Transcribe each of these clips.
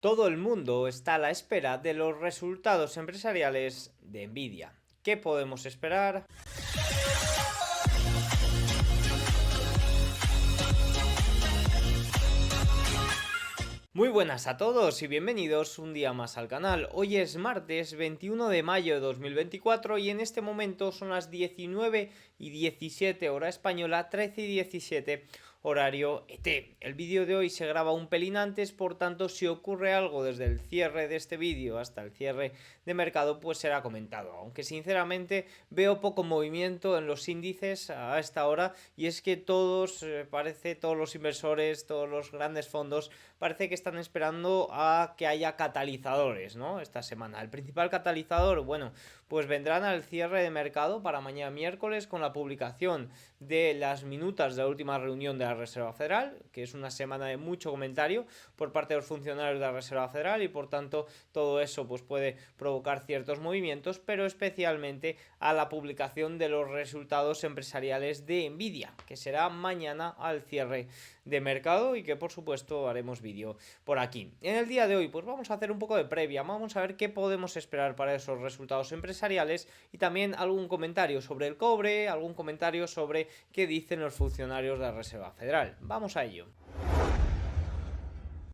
Todo el mundo está a la espera de los resultados empresariales de Nvidia. ¿Qué podemos esperar? Muy buenas a todos y bienvenidos un día más al canal. Hoy es martes 21 de mayo de 2024 y en este momento son las 19:17 hora española, 13:17 horario ET. El vídeo de hoy se graba un pelín antes, por tanto si ocurre algo desde el cierre de este vídeo hasta el cierre de mercado pues será comentado, aunque sinceramente veo poco movimiento en los índices a esta hora y es que todos los inversores, todos los grandes fondos parece que están esperando a que haya catalizadores, ¿no? Esta semana. El principal catalizador, bueno, pues vendrán al cierre de mercado para mañana miércoles con la publicación de las minutas de la última reunión de la Reserva Federal, que es una semana de mucho comentario por parte de los funcionarios de la Reserva Federal y por tanto todo eso pues puede provocar ciertos movimientos, pero especialmente a la publicación de los resultados empresariales de Nvidia, que será mañana al cierre de mercado y que por supuesto haremos vídeo por aquí. En el día de hoy pues vamos a hacer un poco de previa, vamos a ver qué podemos esperar para esos resultados empresariales y también algún comentario sobre el cobre, algún comentario sobre qué dicen los funcionarios de la Reserva Federal. Vamos a ello.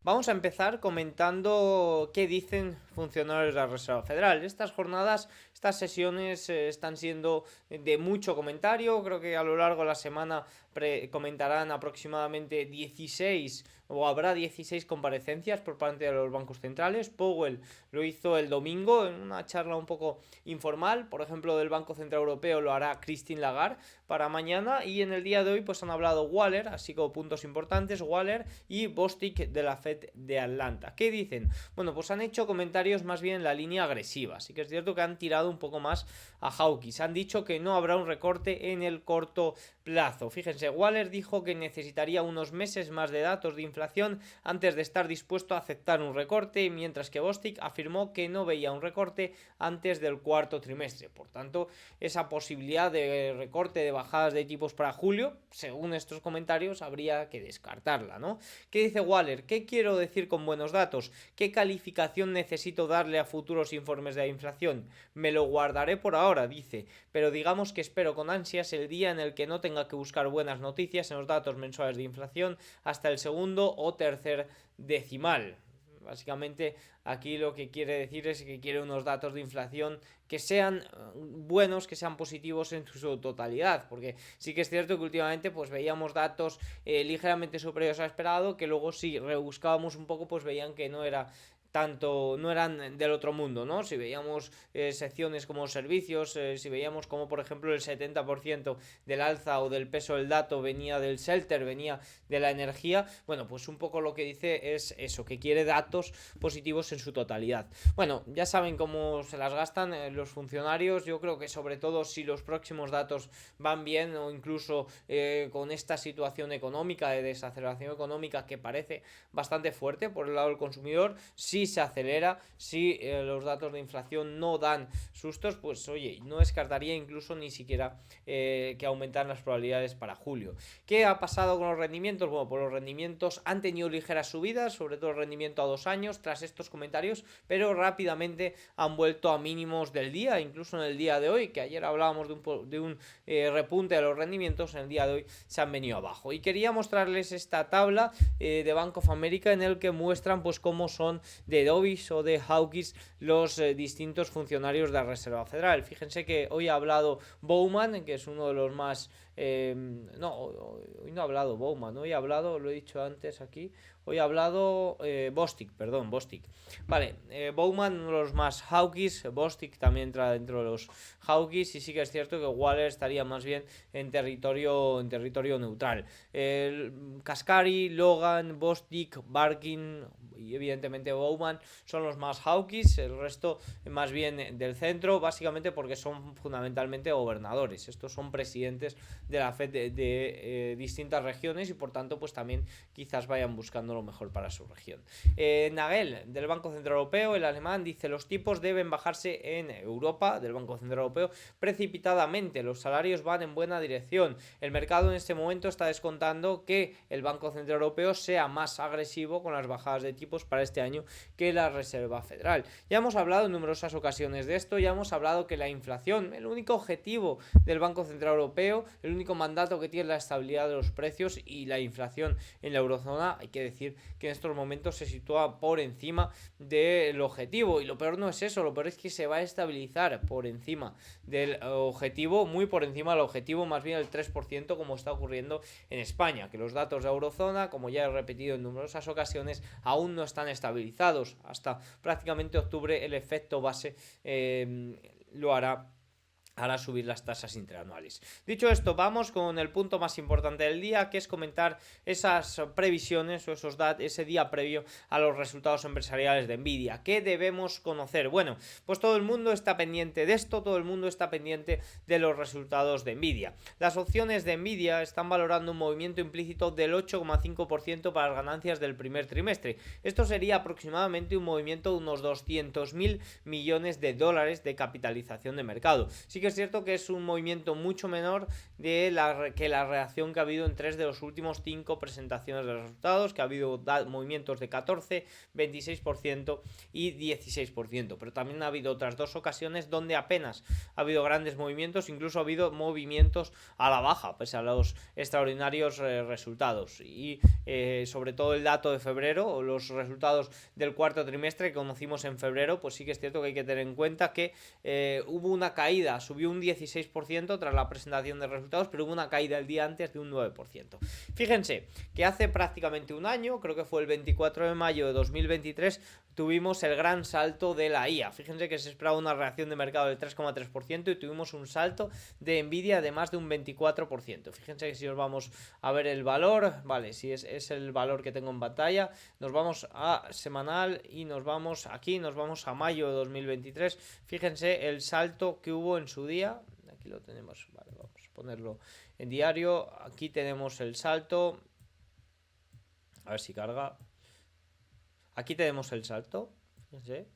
Vamos a empezar comentando qué dicen funcionarios de la Reserva Federal. Estas jornadas, estas sesiones están siendo de mucho comentario. Creo que a lo largo de la semana comentarán aproximadamente 16 o habrá 16 comparecencias por parte de los bancos centrales. Powell lo hizo el domingo en una charla un poco informal. Por ejemplo, del Banco Central Europeo lo hará Christine Lagarde para mañana. Y en el día de hoy pues han hablado Waller, así como puntos importantes, Waller y Bostic de la Fed de Atlanta. ¿Qué dicen? Bueno, pues han hecho comentarios más bien en la línea agresiva. Sí que es cierto que han tirado un poco más a Hawkins. Han dicho que no habrá un recorte en el corto plazo. Fíjense, Waller dijo que necesitaría unos meses más de datos de inflación antes de estar dispuesto a aceptar un recorte, mientras que Bostic afirmó que no veía un recorte antes del cuarto trimestre. Por tanto, esa posibilidad de recorte de bajadas de tipos para julio, según estos comentarios, habría que descartarla, ¿no? ¿Qué dice Waller? ¿Qué quiero decir con buenos datos? ¿Qué calificación necesito darle a futuros informes de la inflación? Me lo guardaré por ahora, dice, pero digamos que espero con ansias el día en el que no tenga que buscar buenas noticias en los datos mensuales de inflación hasta el segundo o tercer decimal. Básicamente aquí lo que quiere decir es que quiere unos datos de inflación que sean buenos, que sean positivos en su totalidad, porque sí que es cierto que últimamente pues veíamos datos ligeramente superiores a esperado, que luego si rebuscábamos un poco pues veían que no era tanto, no eran del otro mundo, ¿no? Si veíamos secciones como servicios, si veíamos como por ejemplo el 70% del alza o del peso del dato venía del shelter, venía de la energía, bueno, pues un poco lo que dice es eso, que quiere datos positivos en su totalidad. Bueno, ya saben cómo se las gastan los funcionarios, yo creo que sobre todo si los próximos datos van bien o incluso con esta situación económica, de desaceleración económica que parece bastante fuerte por el lado del consumidor, si se acelera, si los datos de inflación no dan sustos, pues oye, no descartaría incluso ni siquiera que aumentan las probabilidades para julio. ¿Qué ha pasado con los rendimientos? Bueno, pues los rendimientos han tenido ligeras subidas, sobre todo el rendimiento a 2 años tras estos comentarios, pero rápidamente han vuelto a mínimos del día, incluso en el día de hoy, que ayer hablábamos de un repunte de los rendimientos, en el día de hoy se han venido abajo. Y quería mostrarles esta tabla de Bank of America en el que muestran pues cómo son de Dovish o de Hawkins los distintos funcionarios de la Reserva Federal. Fíjense que hoy ha hablado Bowman, que es uno de los más... no, hoy no ha hablado Bowman, hoy ha hablado, lo he dicho antes aquí, hoy ha hablado Bostic, perdón, Bostic. Vale, Bowman uno de los más hawkish, Bostic también entra dentro de los hawkish y sí que es cierto que Waller estaría más bien en territorio neutral. Kaskari, Logan, Bostic, Barkin y evidentemente Bowman son los más hawkish, el resto más bien del centro, básicamente porque son fundamentalmente gobernadores, estos son presidentes de la Fed de distintas regiones y por tanto pues también quizás vayan buscando lo mejor para su región. Nagel, del Banco Central Europeo, el alemán, dice: los tipos deben bajarse en Europa, del Banco Central Europeo, precipitadamente. Los salarios van en buena dirección. El mercado en este momento está descontando que el Banco Central Europeo sea más agresivo con las bajadas de tipos para este año que la Reserva Federal. Ya hemos hablado en numerosas ocasiones de esto, ya hemos hablado que la inflación, el único objetivo del Banco Central Europeo, el único mandato que tiene la estabilidad de los precios, y la inflación en la eurozona, hay que decir que en estos momentos se sitúa por encima del objetivo, y lo peor no es eso, lo peor es que se va a estabilizar por encima del objetivo, muy por encima del objetivo, más bien el 3%, como está ocurriendo en España, que los datos de eurozona, como ya he repetido en numerosas ocasiones, aún no están estabilizados. Hasta prácticamente octubre el efecto base lo hará subir las tasas interanuales. Dicho esto, vamos con el punto más importante del día, que es comentar esas previsiones o ese día previo a los resultados empresariales de Nvidia. ¿Qué debemos conocer? Bueno, pues todo el mundo está pendiente de esto, todo el mundo está pendiente de los resultados de Nvidia. Las opciones de Nvidia están valorando un movimiento implícito del 8,5% para las ganancias del primer trimestre. Esto sería aproximadamente un movimiento de unos 200.000 millones de dólares de capitalización de mercado. Sí que es cierto que es un movimiento mucho menor que la reacción que ha habido en 3 de los últimos 5 presentaciones de resultados, que ha habido movimientos de 14, 26% y 16%, pero también ha habido otras 2 ocasiones donde apenas ha habido grandes movimientos, incluso ha habido movimientos a la baja, pese a los extraordinarios resultados. Y sobre todo el dato de febrero, o los resultados del cuarto trimestre que conocimos en febrero, pues sí que es cierto que hay que tener en cuenta que hubo una caída, subió un 16% tras la presentación de resultados, pero hubo una caída el día antes de un 9%. Fíjense que hace prácticamente un año, creo que fue el 24 de mayo de 2023, tuvimos el gran salto de la IA. Fíjense que se esperaba una reacción de mercado del 3,3% y tuvimos un salto de Nvidia de más de un 24%. Fíjense que si nos vamos a ver el valor, vale, si es el valor que tengo en pantalla, nos vamos a semanal y nos vamos a mayo de 2023. Fíjense el salto que hubo en su día. Aquí lo tenemos, vale, vamos a ponerlo en diario. Aquí tenemos el salto. A ver si carga. Aquí tenemos el salto. Fíjense.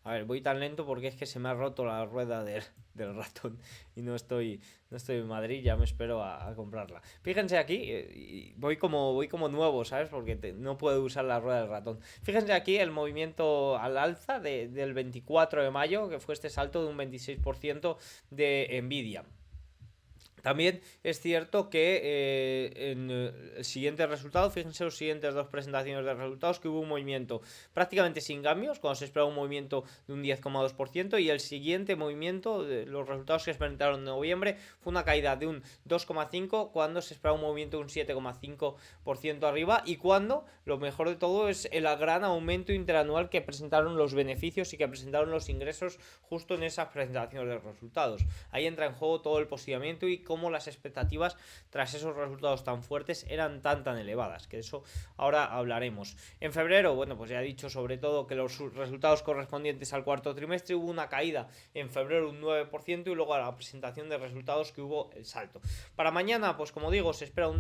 A ver, voy tan lento porque es que se me ha roto la rueda del ratón y no estoy en Madrid, ya me espero a comprarla. Fíjense aquí, voy como nuevo, ¿sabes? Porque no puedo usar la rueda del ratón. Fíjense aquí el movimiento al alza del 24 de mayo, que fue este salto de un 26% de Nvidia. También es cierto que en el siguiente resultado, fíjense los siguientes 2 presentaciones de resultados, que hubo un movimiento prácticamente sin cambios, cuando se esperaba un movimiento de un 10,2%, y el siguiente movimiento, de los resultados que se presentaron en noviembre, fue una caída de un 2,5%, cuando se esperaba un movimiento de un 7,5% arriba, y cuando lo mejor de todo es el gran aumento interanual que presentaron los beneficios y que presentaron los ingresos justo en esas presentaciones de resultados. Ahí entra en juego todo el posicionamiento y cómo las expectativas tras esos resultados tan fuertes eran tan elevadas, que de eso ahora hablaremos. En febrero, bueno, pues ya he dicho sobre todo que los resultados correspondientes al cuarto trimestre, hubo una caída en febrero un 9%, y luego a la presentación de resultados que hubo el salto. Para mañana, pues como digo, se espera un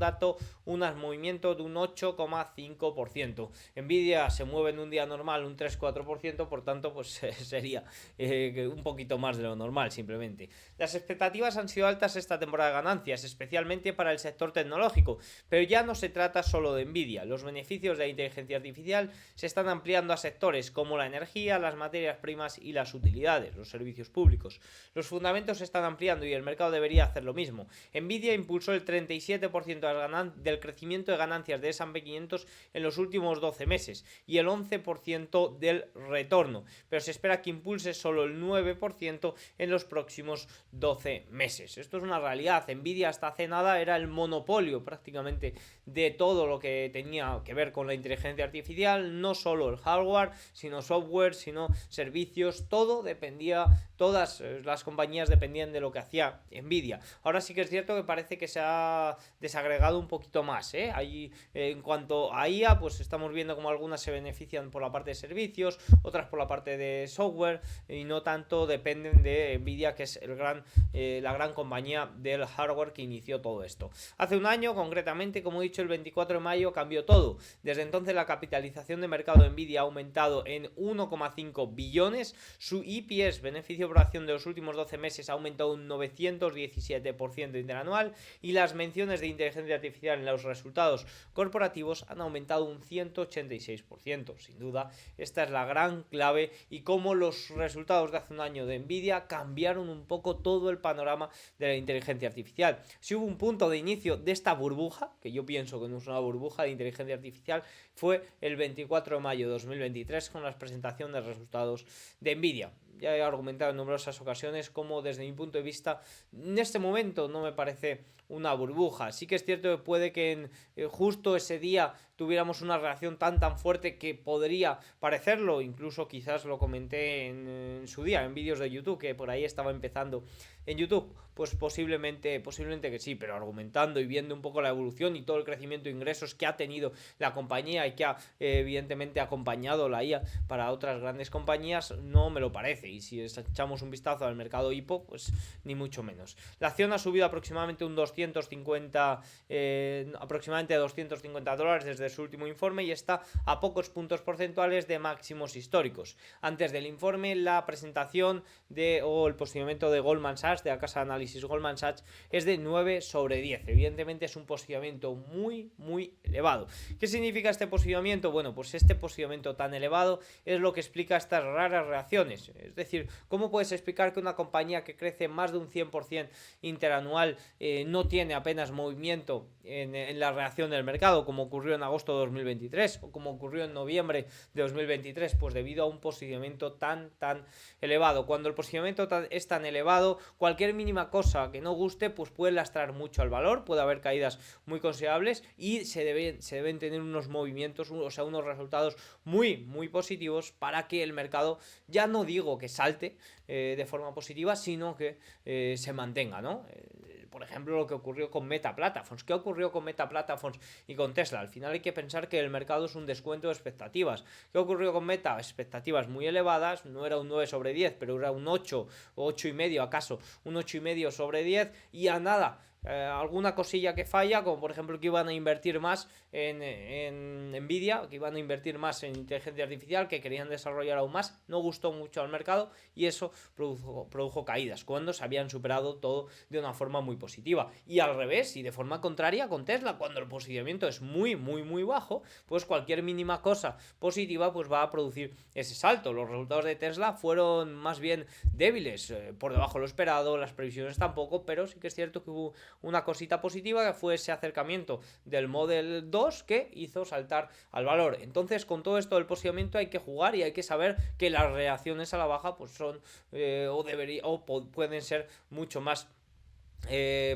movimiento de un 8,5%. Nvidia se mueve en un día normal un 3-4%, por tanto pues sería un poquito más de lo normal simplemente. Las expectativas han sido altas esta temporada de ganancias, especialmente para el sector tecnológico, pero ya no se trata solo de Nvidia. Los beneficios de la inteligencia artificial se están ampliando a sectores como la energía, las materias primas y las utilidades, los servicios públicos. Los fundamentos se están ampliando y el mercado debería hacer lo mismo. Nvidia impulsó el 37% del crecimiento de ganancias de S&P 500 en los últimos 12 meses y el 11% del retorno, pero se espera que impulse solo el 9% en los próximos 12 meses. Esto es una realidad. realidad Nvidia hasta hace nada era el monopolio prácticamente de todo lo que tenía que ver con la inteligencia artificial, no solo el hardware, sino software, sino servicios, todo dependía, todas las compañías dependían de lo que hacía Nvidia. Ahora sí que es cierto que parece que se ha desagregado un poquito más, ¿eh? Ahí, en cuanto a IA, pues estamos viendo como algunas se benefician por la parte de servicios, otras por la parte de software, y no tanto dependen de Nvidia, que es la gran compañía del hardware que inició todo esto. Hace un año, concretamente, como he dicho, el 24 de mayo cambió todo. Desde entonces la capitalización de mercado de Nvidia ha aumentado en 1,5 billones, su EPS, beneficio por acción de los últimos 12 meses, ha aumentado un 917% interanual, y las menciones de inteligencia artificial en los resultados corporativos han aumentado un 186%. Sin duda, esta es la gran clave, y cómo los resultados de hace un año de Nvidia cambiaron un poco todo el panorama de la inteligencia artificial. Si hubo un punto de inicio de esta burbuja, que yo pienso que no es una burbuja de inteligencia artificial, fue el 24 de mayo de 2023 con la presentación de resultados de Nvidia. Ya he argumentado en numerosas ocasiones cómo, desde mi punto de vista, en este momento no me parece una burbuja. Sí que es cierto que puede que justo ese día tuviéramos una reacción tan fuerte que podría parecerlo, incluso quizás lo comenté en su día en vídeos de YouTube, que por ahí estaba empezando en YouTube, pues posiblemente que sí, pero argumentando y viendo un poco la evolución y todo el crecimiento de ingresos que ha tenido la compañía y que ha evidentemente acompañado la IA para otras grandes compañías, no me lo parece. Y si echamos un vistazo al mercado IPO, pues ni mucho menos. La acción ha subido aproximadamente un 250, aproximadamente $250 desde su último informe, y está a pocos puntos porcentuales de máximos históricos. Antes del informe, la presentación o el posicionamiento de Goldman Sachs, de la casa de análisis Goldman Sachs, es de 9 sobre 10. Evidentemente es un posicionamiento muy elevado. ¿Qué significa este posicionamiento? Bueno, pues este posicionamiento tan elevado es lo que explica estas raras reacciones. Es decir, ¿cómo puedes explicar que una compañía que crece más de un 100% interanual no tiene apenas movimiento en la reacción del mercado, como ocurrió en agosto de 2023 o como ocurrió en noviembre de 2023? Pues debido a un posicionamiento tan elevado. Cuando el posicionamiento es tan elevado, cualquier mínima cosa que no guste pues puede lastrar mucho al valor, puede haber caídas muy considerables, y se deben tener unos movimientos, o sea, unos resultados muy positivos para que el mercado, ya no digo que salte de forma positiva, sino que se mantenga, ¿no? Por ejemplo, lo que ocurrió con Meta Platforms. ¿Qué ocurrió con Meta Platforms y con Tesla? Al final hay que pensar que el mercado es un descuento de expectativas. ¿Qué ocurrió con Meta? Expectativas muy elevadas, no era un 9 sobre 10, pero era un 8 o 8,5 acaso, un 8,5 sobre 10, y a nada, alguna cosilla que falla, como por ejemplo que iban a invertir más en Nvidia, que iban a invertir más en inteligencia artificial, que querían desarrollar aún más, no gustó mucho al mercado, y eso produjo caídas cuando se habían superado todo de una forma muy positiva. Y al revés, y de forma contraria con Tesla, cuando el posicionamiento es muy bajo, pues cualquier mínima cosa positiva pues va a producir ese salto. Los resultados de Tesla fueron más bien débiles, por debajo de lo esperado, las previsiones tampoco, pero sí que es cierto que hubo una cosita positiva, que fue ese acercamiento del Model 2 que hizo saltar al valor. Entonces, con todo esto del posicionamiento hay que jugar, y hay que saber que las reacciones a la baja pues son pueden ser mucho más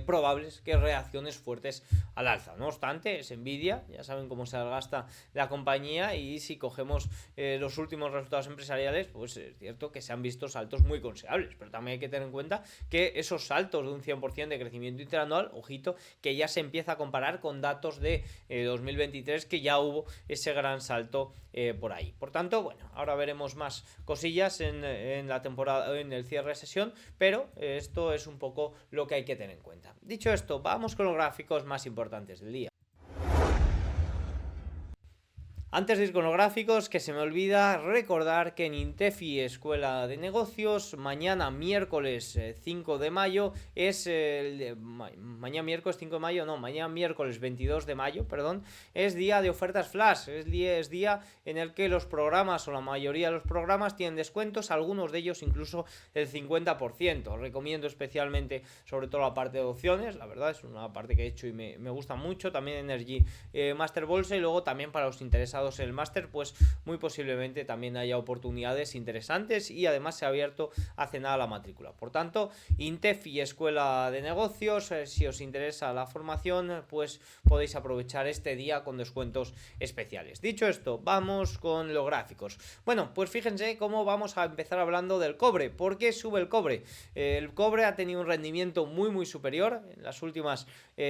probables que reacciones fuertes al alza. No obstante, es Nvidia, ya saben cómo se gasta la compañía, y si cogemos los últimos resultados empresariales, pues es cierto que se han visto saltos muy considerables, pero también hay que tener en cuenta que esos saltos de un 100% de crecimiento interanual, ojito, que ya se empieza a comparar con datos de 2023, que ya hubo ese gran salto por ahí. Por tanto, bueno, ahora veremos más cosillas en la temporada, en el cierre de sesión, pero esto es un poco lo que hay que tener en cuenta. Dicho esto, vamos con los gráficos más importantes del día. Antes de ir con los gráficos, que se me olvida recordar que en Intefi Escuela de Negocios, mañana miércoles 5 de mayo, mañana miércoles 22 de mayo, es día de ofertas flash, es día en el que los programas, o la mayoría de los programas, tienen descuentos, algunos de ellos incluso el 50%. Os recomiendo especialmente, sobre todo la parte de opciones, la verdad es una parte que he hecho y me gusta mucho, también Energy Master Bolsa, y luego también para los interesados interesados en el máster, pues muy posiblemente también haya oportunidades interesantes y además se ha abierto hace nada la matrícula. Por tanto, INTEF y Escuela de Negocios, si os interesa la formación, pues podéis aprovechar este día con descuentos especiales. Dicho esto, vamos con los gráficos. Bueno, pues fíjense cómo vamos a empezar hablando del cobre. ¿Por qué sube el cobre? El cobre ha tenido un rendimiento muy superior en las últimas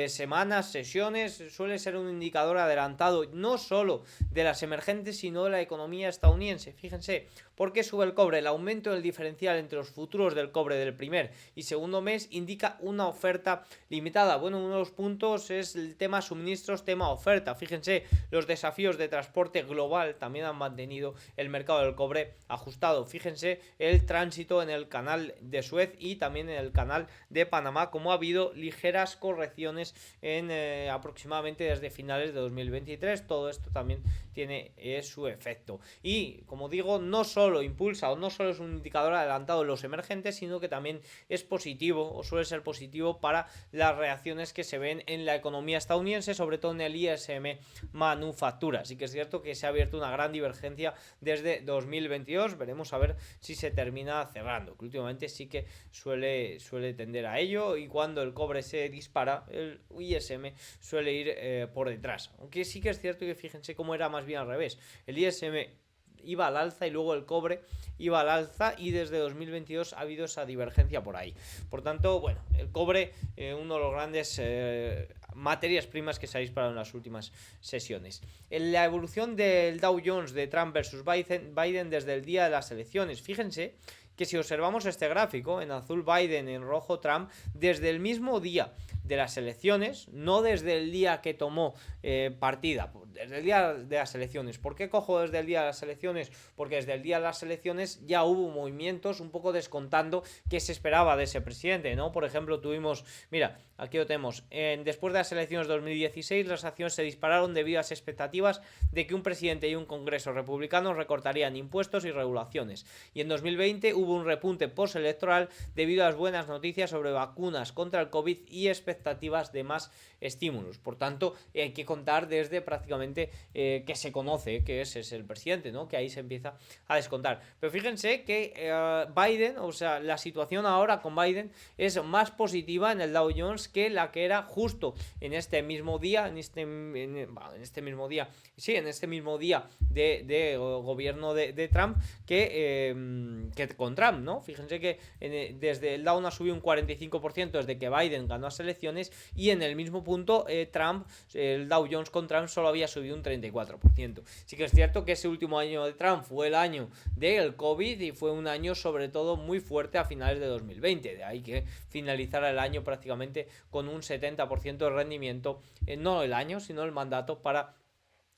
semanas, sesiones. Suele ser un indicador adelantado no solo de las emergentes, sino de la economía estadounidense. Fíjense, ¿por qué sube el cobre? El aumento del diferencial entre los futuros del cobre del primer y segundo mes indica una oferta limitada. Bueno, uno de los puntos es el tema suministros, tema oferta. Fíjense, los desafíos de transporte global también han mantenido el mercado del cobre ajustado. Fíjense el tránsito en el canal de Suez y también en el canal de Panamá, como ha habido ligeras correcciones en aproximadamente desde finales de 2023. Todo esto también tiene su efecto. Y como digo, no solo impulsa o no solo es un indicador adelantado en los emergentes, sino que también es positivo o suele ser positivo para las reacciones que se ven en la economía estadounidense, sobre todo en el ISM manufactura. Así que es cierto que se ha abierto una gran divergencia desde 2022. Veremos a ver si se termina cerrando, que últimamente sí que suele tender a ello, y cuando el cobre se dispara, el ISM suele ir por detrás. Aunque sí que es cierto que fíjense cómo era más bien al revés. El ISM iba al alza y luego el cobre iba al alza, y desde 2022 ha habido esa divergencia por ahí. Por tanto, bueno, el cobre, uno de los grandes materias primas que se ha disparado en las últimas sesiones. En la evolución del Dow Jones de Trump versus Biden desde el día de las elecciones, fíjense que si observamos este gráfico, en azul Biden, en rojo Trump, desde el mismo día de las elecciones, no desde el día que tomó partida, desde el día de las elecciones. ¿Por qué cojo desde el día de las elecciones? Porque desde el día de las elecciones ya hubo movimientos un poco descontando qué se esperaba de ese presidente, ¿no? Por ejemplo, tuvimos, mira, aquí lo tenemos, después de las elecciones de 2016 las acciones se dispararon debido a las expectativas de que un presidente y un congreso republicano recortarían impuestos y regulaciones, y en 2020 hubo un repunte postelectoral debido a las buenas noticias sobre vacunas contra el COVID y expectativas de más estímulos. Por tanto, hay que contar desde prácticamente que se conoce que ese es el presidente, ¿no? Que ahí se empieza a descontar. Pero fíjense que Biden, o sea, la situación ahora con Biden es más positiva en el Dow Jones que la que era justo en este mismo día, en este mismo día de gobierno de Trump que con Trump, ¿no? Fíjense que desde el Dow ha subido un 45% desde que Biden ganó las elecciones, y en el mismo punto el Dow Jones con Trump solo había subido un 34%. Sí que es cierto que ese último año de Trump fue el año del COVID y fue un año sobre todo muy fuerte a finales de 2020, de ahí que finalizara el año prácticamente con un 70% de rendimiento, no el año sino el mandato para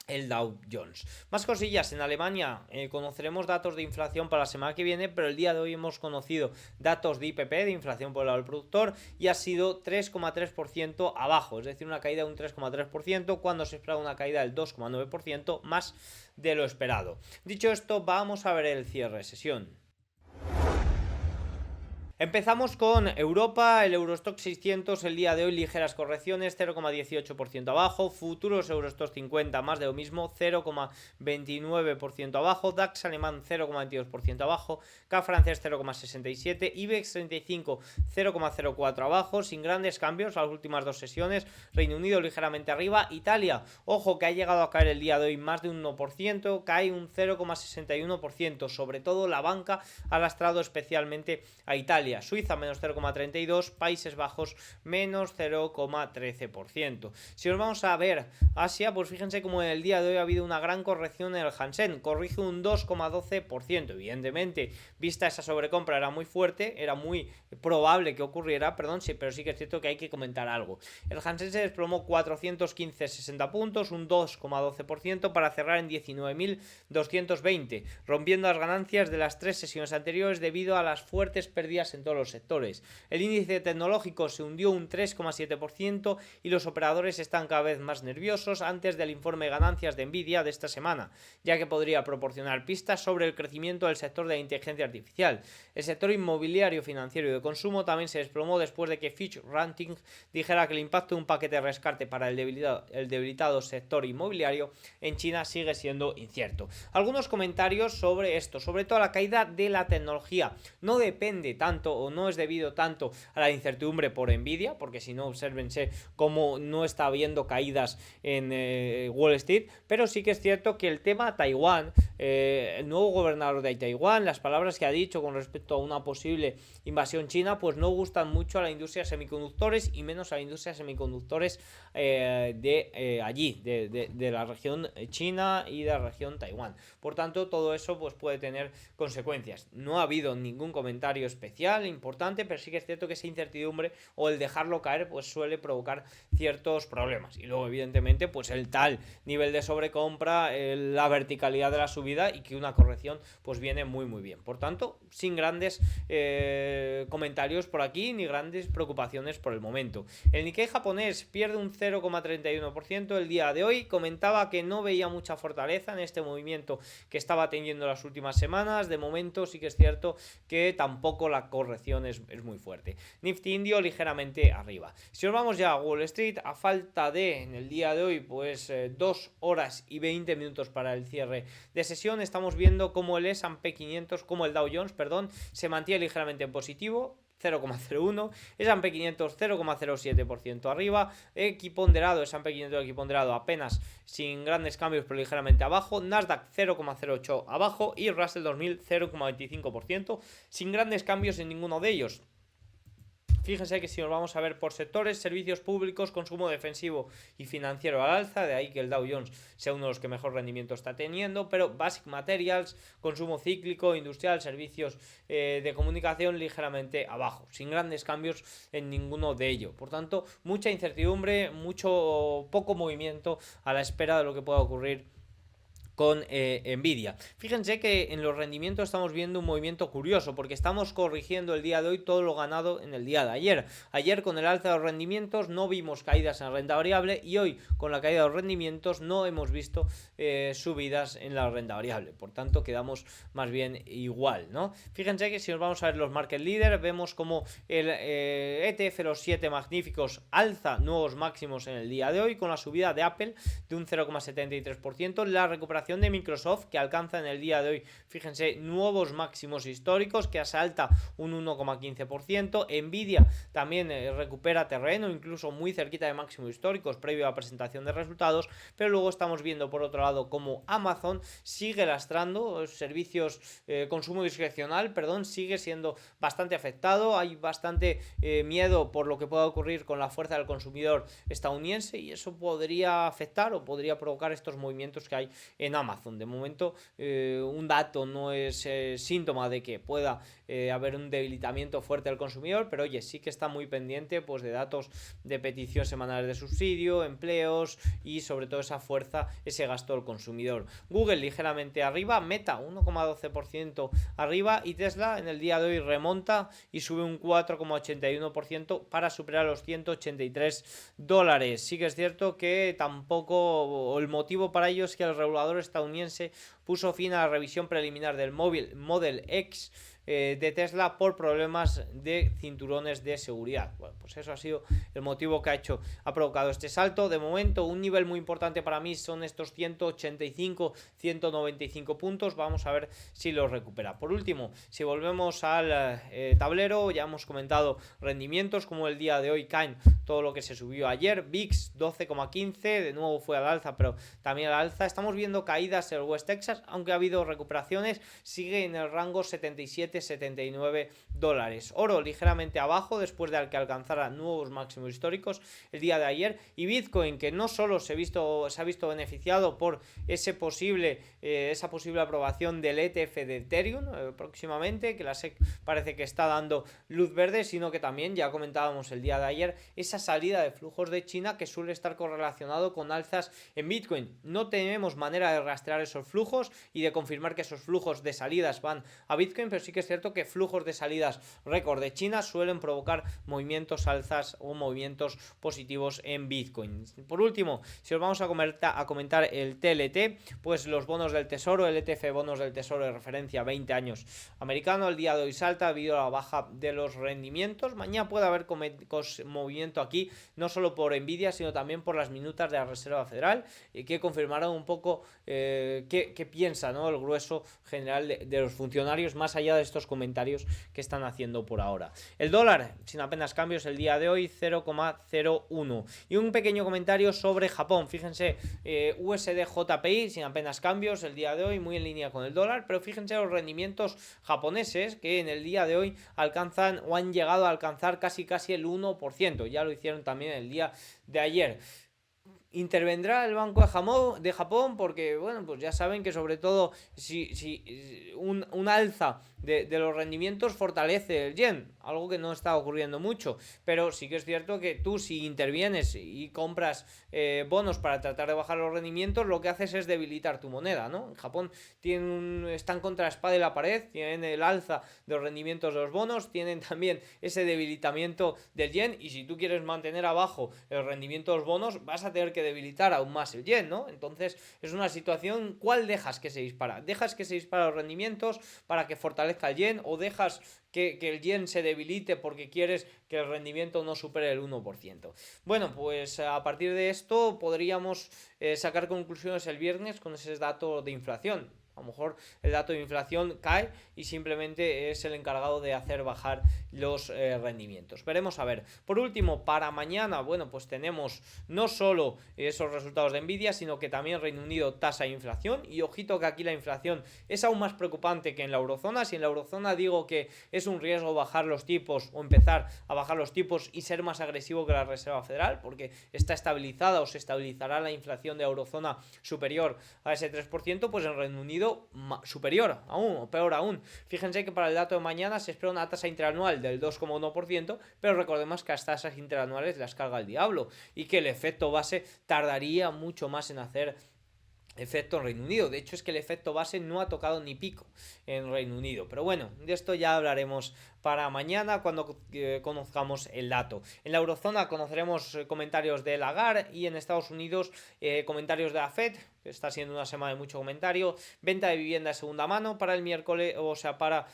el Dow Jones. Más cosillas, en Alemania conoceremos datos de inflación para la semana que viene, pero el día de hoy hemos conocido datos de IPP, de inflación por el lado del productor, y ha sido 3,3% abajo, es decir, una caída de un 3,3% cuando se esperaba una caída del 2,9% más de lo esperado. Dicho esto, vamos a ver el cierre de sesión. Empezamos con Europa, el Eurostoxx 600 el día de hoy ligeras correcciones, 0,18% abajo, futuros Eurostoxx 50 más de lo mismo, 0,29% abajo, DAX alemán 0,22% abajo, CAC francés 0,67%, IBEX 35 0,04% abajo, sin grandes cambios las últimas dos sesiones, Reino Unido ligeramente arriba, Italia, ojo que ha llegado a caer el día de hoy más de un 1%, cae un 0,61%, sobre todo la banca ha lastrado especialmente a Italia. Suiza menos 0,32%, Países Bajos menos 0,13%. Si nos vamos a ver Asia, pues fíjense como en el día de hoy ha habido una gran corrección en el Hansen, corrige un 2,12%. Evidentemente, vista esa sobrecompra era muy fuerte, era muy probable que ocurriera, sí, pero sí que es cierto que hay que comentar algo. El Hansen se desplomó 415,60 puntos, un 2,12% para cerrar en 19.220, rompiendo las ganancias de las tres sesiones anteriores debido a las fuertes pérdidas en todos los sectores. El índice tecnológico se hundió un 3,7% y los operadores están cada vez más nerviosos antes del informe de ganancias de Nvidia de esta semana, ya que podría proporcionar pistas sobre el crecimiento del sector de la inteligencia artificial. El sector inmobiliario, financiero y de consumo también se desplomó después de que Fitch Ratings dijera que el impacto de un paquete de rescate para el debilitado sector inmobiliario en China sigue siendo incierto. Algunos comentarios sobre esto, sobre todo la caída de la tecnología. No depende tanto o no es debido tanto a la incertidumbre por Nvidia, porque si no, obsérvense cómo no está habiendo caídas en Wall Street, pero sí que es cierto que el tema Taiwán, el nuevo gobernador de Taiwán, las palabras que ha dicho con respecto a una posible invasión china, pues no gustan mucho a la industria de semiconductores y menos a la industria de semiconductores de allí, de la región china y de la región Taiwán. Por tanto, todo eso pues puede tener consecuencias. No ha habido ningún comentario especial, importante, pero sí que es cierto que esa incertidumbre o el dejarlo caer pues suele provocar ciertos problemas. Y luego, evidentemente, pues el tal nivel de sobrecompra, la verticalidad de la subida y que una corrección pues viene muy muy bien. Por tanto, sin grandes comentarios por aquí ni grandes preocupaciones por el momento. El Nikkei japonés pierde un 0,31% el día de hoy. Comentaba que no veía mucha fortaleza en este movimiento que estaba teniendo las últimas semanas. De momento sí que es cierto que tampoco la corrección es muy fuerte. Nifty indio ligeramente arriba. Si nos vamos ya a Wall Street, a falta de en el día de hoy pues 2 horas y 20 minutos para el cierre de sesión, estamos viendo como el S&P 500, como el Dow Jones, perdón, se mantiene ligeramente en positivo, 0,01, S&P 500 0,07% arriba, equiponderado, S&P 500 equiponderado apenas sin grandes cambios pero ligeramente abajo, Nasdaq 0,08 abajo y Russell 2000 0,25% sin grandes cambios en ninguno de ellos. Fíjense que si nos vamos a ver por sectores, servicios públicos, consumo defensivo y financiero al alza, de ahí que el Dow Jones sea uno de los que mejor rendimiento está teniendo, pero Basic Materials, consumo cíclico, industrial, servicios de comunicación ligeramente abajo, sin grandes cambios en ninguno de ellos. Por tanto, mucha incertidumbre, poco movimiento a la espera de lo que pueda ocurrir con Nvidia. Fíjense que en los rendimientos estamos viendo un movimiento curioso porque estamos corrigiendo el día de hoy todo lo ganado en el día de ayer. Ayer con el alza de los rendimientos no vimos caídas en la renta variable y hoy con la caída de los rendimientos no hemos visto subidas en la renta variable. Por tanto quedamos más bien igual, ¿no? Fíjense que si nos vamos a ver los market leaders vemos como el ETF los 7 magníficos alza nuevos máximos en el día de hoy con la subida de Apple de un 0,73%, la recuperación de Microsoft que alcanza en el día de hoy, fíjense, nuevos máximos históricos que asalta un 1,15%, Nvidia también recupera terreno, incluso muy cerquita de máximos históricos previo a la presentación de resultados, pero luego estamos viendo por otro lado como Amazon sigue lastrando servicios, consumo discrecional, sigue siendo bastante afectado, hay bastante miedo por lo que pueda ocurrir con la fuerza del consumidor estadounidense y eso podría afectar o podría provocar estos movimientos que hay en Amazon. De momento un dato no es síntoma de que pueda haber un debilitamiento fuerte del consumidor, pero oye, sí que está muy pendiente pues de datos de petición semanales de subsidio, empleos y sobre todo esa fuerza, ese gasto del consumidor. Google ligeramente arriba, Meta 1,12% arriba y Tesla en el día de hoy remonta y sube un 4,81% para superar los $183. Sí que es cierto que tampoco el motivo para ello es que el regulador estadounidense puso fin a la revisión preliminar del Model X de Tesla por problemas de cinturones de seguridad. Bueno, pues eso ha sido el motivo que ha provocado este salto. De momento, un nivel muy importante para mí son estos 185, 195 puntos. Vamos a ver si los recupera. Por último, si volvemos al tablero, ya hemos comentado rendimientos como el día de hoy caen todo lo que se subió ayer. VIX 12,15, de nuevo fue al alza, pero también al alza. Estamos viendo caídas en el West Texas, aunque ha habido recuperaciones, sigue en el rango 77-79 dólares. Oro ligeramente abajo después de que alcanzara nuevos máximos históricos el día de ayer, y Bitcoin, que no solo se ha visto beneficiado por esa posible aprobación del ETF de Ethereum próximamente, que la SEC parece que está dando luz verde, sino que también, ya comentábamos el día de ayer, esa salida de flujos de China que suele estar correlacionado con alzas en Bitcoin. No tenemos manera de rastrear esos flujos y de confirmar que esos flujos de salidas van a Bitcoin, pero sí que es cierto que flujos de salidas récord de China suelen provocar movimientos alzas o movimientos positivos en Bitcoin. Por último, si os vamos a comentar el TLT, pues los bonos del tesoro, el ETF bonos del tesoro de referencia 20 años americano, el día de hoy salta debido a la baja de los rendimientos. Mañana puede haber movimiento aquí, no solo por Nvidia, sino también por las minutas de la Reserva Federal, que confirmarán un poco qué piensa, ¿no?, el grueso general de los funcionarios, más allá de estos comentarios que están haciendo por ahora. El dólar, sin apenas cambios el día de hoy, 0,01. Y un pequeño comentario sobre Japón. Fíjense, USD JPY, sin apenas cambios el día de hoy, muy en línea con el dólar, pero fíjense los rendimientos japoneses que en el día de hoy alcanzan o han llegado a alcanzar casi el 1%. Ya lo hicieron también el día de ayer. Intervendrá el Banco de Japón porque, bueno, pues ya saben que sobre todo si un alza de los rendimientos fortalece el yen, algo que no está ocurriendo mucho, pero sí que es cierto que tú, si intervienes y compras bonos para tratar de bajar los rendimientos, lo que haces es debilitar tu moneda, ¿no? En Japón están contra la espada y la pared, tienen el alza de los rendimientos de los bonos, tienen también ese debilitamiento del yen, y si tú quieres mantener abajo el rendimiento de los bonos, vas a tener que debilitar aún más el yen, ¿no? Entonces es una situación, ¿cuál dejas que se dispara? ¿Dejas que se dispara los rendimientos para que fortalezca el yen, o dejas que el yen se debilite porque quieres que el rendimiento no supere el 1%? Bueno, pues a partir de esto podríamos sacar conclusiones el viernes con ese dato de inflación. A lo mejor el dato de inflación cae y simplemente es el encargado de hacer bajar los rendimientos. Veremos a ver. Por último, para mañana, bueno, pues tenemos no solo esos resultados de Nvidia, sino que también Reino Unido, tasa de inflación. Y ojito que aquí la inflación es aún más preocupante que en la eurozona. Si en la eurozona digo que es un riesgo bajar los tipos o empezar a bajar los tipos y ser más agresivo que la Reserva Federal, porque está estabilizada o se estabilizará la inflación de eurozona superior a ese 3%, pues en Reino Unido superior aún, o peor aún. Fíjense que para el dato de mañana se espera una tasa interanual del 2,1%, pero recordemos que las tasas interanuales las carga el diablo y que el efecto base tardaría mucho más en hacer efecto en Reino Unido. De hecho, es que el efecto base no ha tocado ni pico en Reino Unido. Pero bueno, de esto ya hablaremos para mañana cuando conozcamos el dato. En la eurozona conoceremos comentarios de Lagarde, y en Estados Unidos comentarios de la Fed, que está siendo una semana de mucho comentario. Venta de vivienda de segunda mano para el miércoles, o sea, para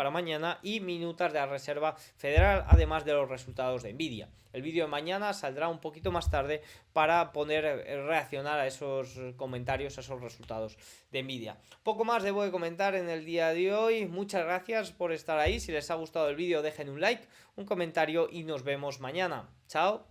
mañana, y minutas de la Reserva Federal, además de los resultados de Nvidia. El vídeo de mañana saldrá un poquito más tarde para reaccionar a esos comentarios, a esos resultados de Nvidia. Poco más debo de comentar en el día de hoy. Muchas gracias por estar ahí. Si les ha gustado el vídeo, dejen un like, un comentario y nos vemos mañana. Chao.